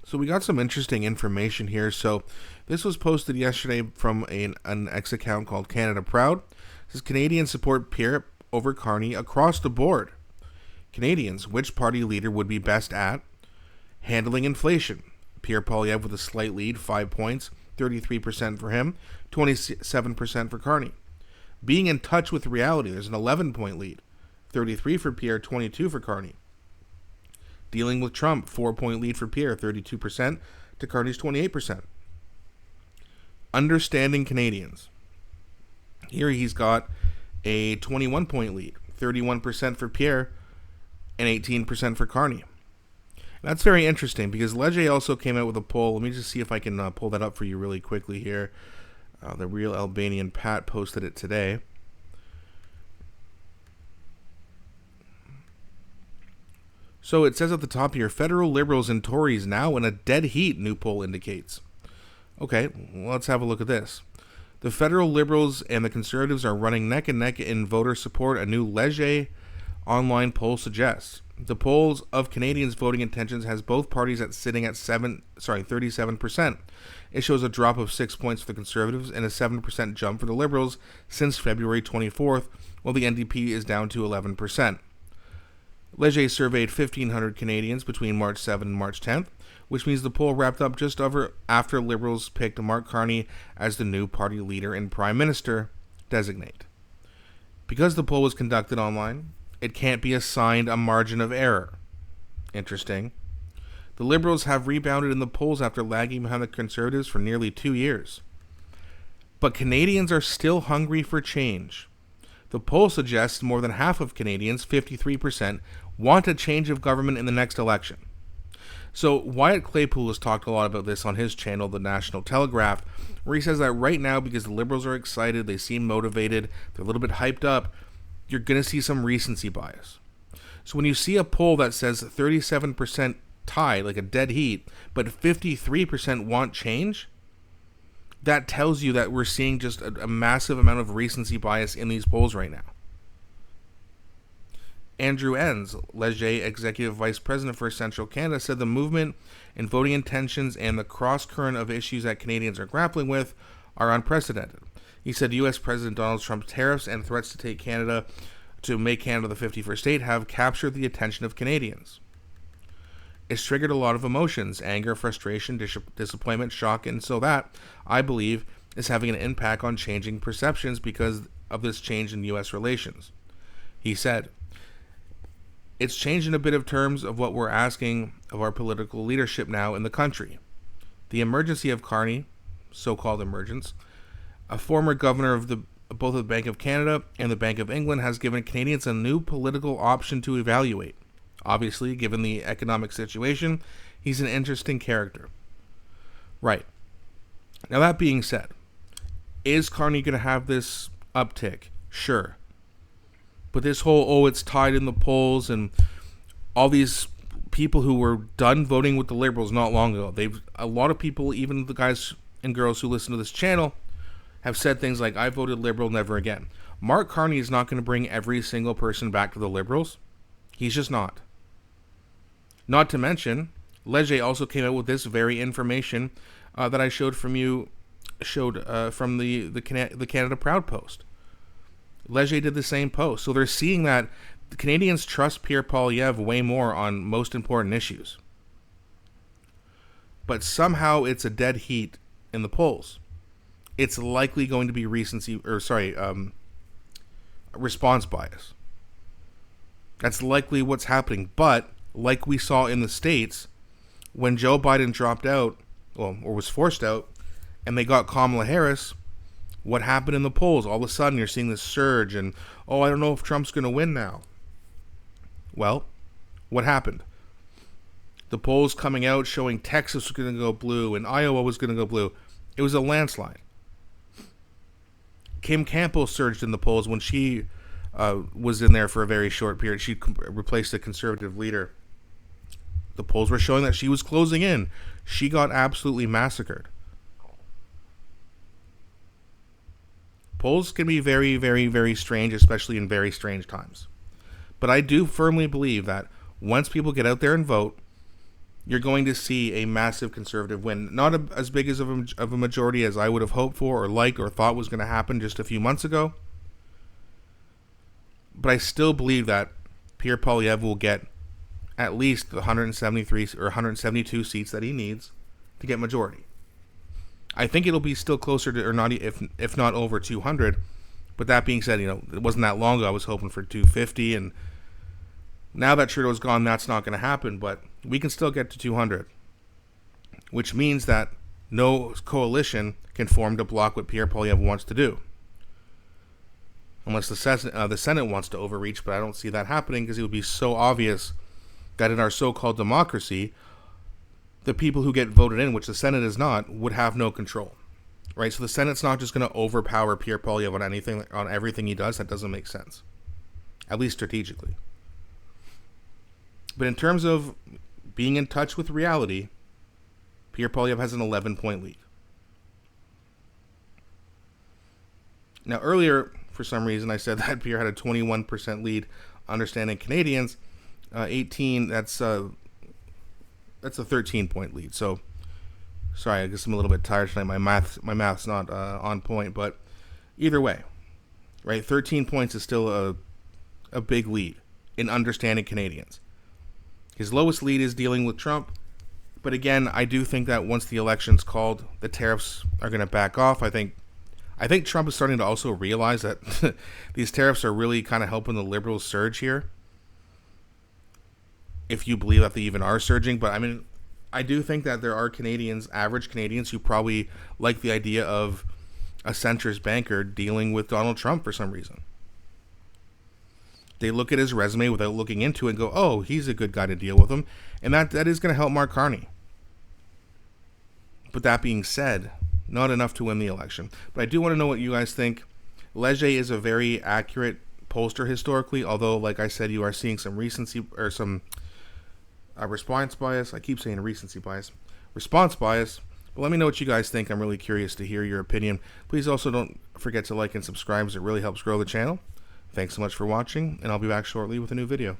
So we got some interesting information here. So this was posted yesterday from an X account called Canada Proud. It says Canadians support Pierre over Carney across the board. Canadians, which party leader would be best at handling inflation? Pierre Poilievre with a slight lead, 5 points, 33% for him, 27% for Carney. Being in touch with reality, there's an 11-point lead, 33 for Pierre, 22 for Carney. Dealing with Trump, 4-point lead for Pierre, 32% to Carney's 28%. Understanding Canadians. Here he's got a 21-point lead, 31% for Pierre and 18% for Carney. That's very interesting because Leger also came out with a poll. Let me just see if I can pull that up for you really quickly here. The Real Albanian Pat posted it today. So it says at the top here, federal Liberals and Tories now in a dead heat, new poll indicates. Okay, well, let's have a look at this. The federal Liberals and the Conservatives are running neck and neck in voter support, a new Leger online poll suggests. The polls of Canadians' voting intentions has both parties sitting at 37%. It shows a drop of 6 points for the Conservatives and a 7% jump for the Liberals since February 24th, while the NDP is down to 11%. Leger surveyed 1,500 Canadians between March 7th and March 10th, which means the poll wrapped up just over after Liberals picked Mark Carney as the new party leader and Prime Minister designate. Because the poll was conducted online, it can't be assigned a margin of error. Interesting. The Liberals have rebounded in the polls after lagging behind the Conservatives for nearly 2 years. But Canadians are still hungry for change. The poll suggests more than half of Canadians, 53%, want a change of government in the next election. So Wyatt Claypool has talked a lot about this on his channel, The National Telegraph, where he says that right now, because the Liberals are excited, they seem motivated, they're a little bit hyped up, you're going to see some recency bias. So when you see a poll that says 37% tie, like a dead heat, but 53% want change, that tells you that we're seeing just a massive amount of recency bias in these polls right now. Andrew Enns, Leger Executive Vice President for Central Canada, said the movement in voting intentions and the cross-current of issues that Canadians are grappling with are unprecedented. He said U.S. President Donald Trump's tariffs and threats to make Canada the 51st state have captured the attention of Canadians. It's triggered a lot of emotions, anger, frustration, disappointment, shock, and so that, I believe, is having an impact on changing perceptions because of this change in U.S. relations. He said, it's changed in a bit of terms of what we're asking of our political leadership now in the country. The emergency of Carney, so-called emergence, a former governor of both the Bank of Canada and the Bank of England, has given Canadians a new political option to evaluate. Obviously, given the economic situation, he's an interesting character. Right. Now, that being said, is Carney going to have this uptick? Sure. But this whole, it's tied in the polls and all these people who were done voting with the Liberals not long ago, a lot of people, even the guys and girls who listen to this channel, have said things like, I voted Liberal, never again. Mark Carney is not going to bring every single person back to the Liberals. He's just not. Not to mention, Leger also came out with this very information that I showed from the Canada Proud post. Leger did the same post. So they're seeing that the Canadians trust Pierre Poilievre way more on most important issues. But somehow it's a dead heat in the polls. It's likely going to be response bias. That's likely what's happening. But like we saw in the States, when Joe Biden dropped out, or was forced out, and they got Kamala Harris, what happened in the polls? All of a sudden, you're seeing this surge, and, I don't know if Trump's going to win now. Well, what happened? The polls coming out showing Texas was going to go blue, and Iowa was going to go blue. It was a landslide. Kim Campbell surged in the polls when she was in there for a very short period. She replaced the conservative leader. The polls were showing that she was closing in. She got absolutely massacred. Polls can be very, very, very strange, especially in very strange times. But I do firmly believe that once people get out there and vote, you're going to see a massive conservative win. Not as big as of a majority as I would have hoped for or liked or thought was going to happen just a few months ago. But I still believe that Pierre Poilievre will get at least the 173 or 172 seats that he needs to get majority. I think it'll be still closer to, or not, if not over 200. But that being said, it wasn't that long ago I was hoping for 250, and now that Trudeau's gone, that's not going to happen. But we can still get to 200, which means that no coalition can form to block what Pierre Poilievre wants to do. Unless the Senate wants to overreach, but I don't see that happening because it would be so obvious that in our so-called democracy, the people who get voted in, which the Senate is not, would have no control, right? So the Senate's not just going to overpower Pierre Poilievre on everything he does. That doesn't make sense, at least strategically. But in terms of being in touch with reality, Pierre Poilievre has an 11-point lead. Now, earlier, for some reason, I said that Pierre had a 21% lead. Understanding Canadians, 18. That's a 13-point lead. So, sorry, I guess I'm a little bit tired tonight. My math's not on point, but either way, right? 13 points is still a big lead in understanding Canadians. His lowest lead is dealing with Trump, but again, I do think that once the election's called, the tariffs are going to back off. I think Trump is starting to also realize that these tariffs are really kind of helping the liberals surge here. If you believe that they even are surging. But I mean, I do think that there are Canadians, average Canadians, who probably like the idea of a centrist banker dealing with Donald Trump for some reason. They look at his resume without looking into it and go, oh, he's a good guy to deal with him. And that is going to help Mark Carney. But that being said, not enough to win the election. But I do want to know what you guys think. Leger is a very accurate pollster historically, although, like I said, you are seeing some recency or some response bias. I keep saying recency bias. Response bias. But let me know what you guys think. I'm really curious to hear your opinion. Please also don't forget to like and subscribe, as it really helps grow the channel. Thanks so much for watching, and I'll be back shortly with a new video.